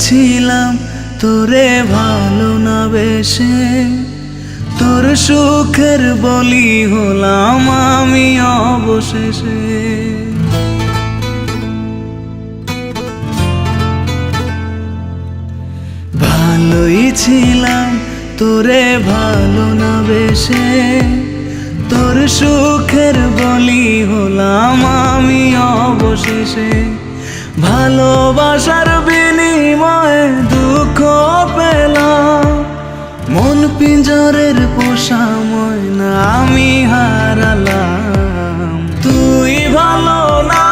ছিলাম তোরে ভালো না বেশে, তোর সুখের বলি হলাম আমি অবশেষে। ভালোই ছিলাম তোরে ভালো না বেশে, তোর সুখের বলি হলাম আমি অবশেষে। ভালোবাসার বিনিময়ে দুঃখ পেলাম, মন পিঞ্জরের পোষা ময়না আমি হারালাম। তুই ভালো না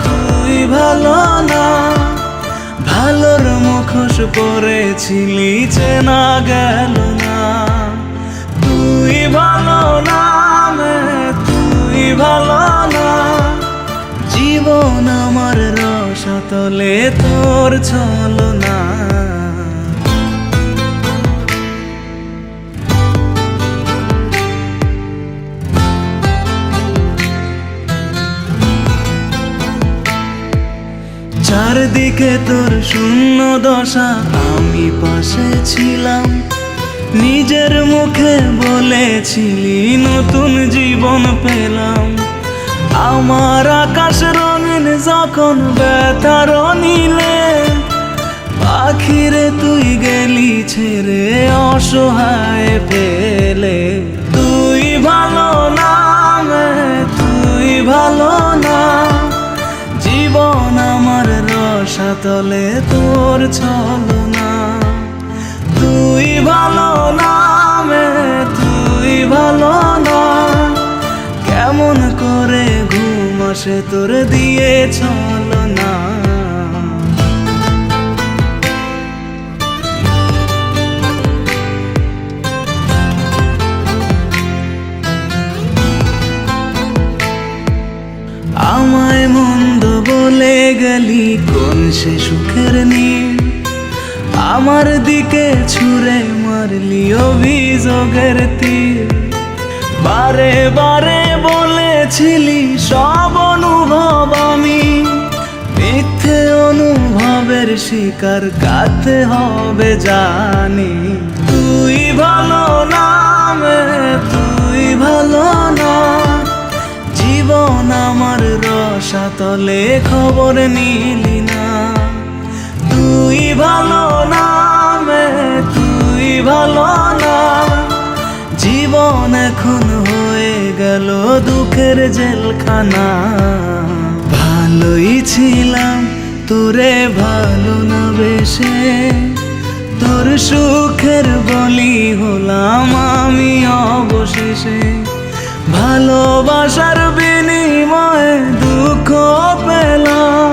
তুই ভালো না, ভালোর মুখোশ পরেছিলি চেনা গেল না। তুই ভালো না তুই ভালো না, জীবন আমার রসাতলে তোর ছলনা। চারদিকে তোর শূন্য দশা, আমি পাশে ছিলাম, নিজের মুখে বলেছিলি নতুন জীবন পেলাম। আমার আকাশ রঙিন যখন ব্যথার নীলে, পাখিরে তুই গেলি ছেড়ে অসহায় ফেলে। তুই ভালো না তুই ভালো না, জীবন আমার রসাতলে তোর ছলনা। তুই ভালো না তুই ভালো না, কেমন করে ঘুম আসে তোর দিয়ে ছলনা। আমায় মন্দ বলে গেলি কোন সে সুখের নীড়, আমার দিকে ছুঁড়ে মারলি অভিযোগের তীর। বারে বারে বলেছিলি সব অনুভব আমি, মিথ্যে অনুভবের শিকার কাটতে হবে জানি। তুই ভালো না তুই ভালো না, জীবন আমার রসাতলে খবর নিলি না। তুই ভালো না তুই ভালো না, জীবন এখন হয়ে গেল দুঃখের জেলখানা। ভালোই ছিলাম তোরে ভালো না বেশে, তোর সুখের বলি হলাম আমি অবশেষে। ভালোবাসার বিনিময়ে দুঃখ পেলাম,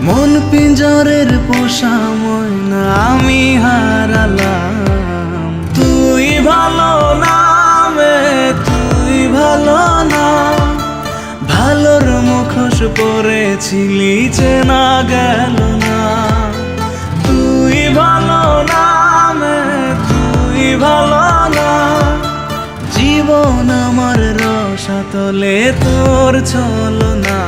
মন পিঞ্জরের পোষা ময়না আমি হারালাম। তুই ভালো না তুই ভালো না, ভালোর মুখোশ পরেছিলি চেনা গেল না। তুই ভালো না তুই ভালো না, জীবন আমার রসাতলে তোর ছলনা।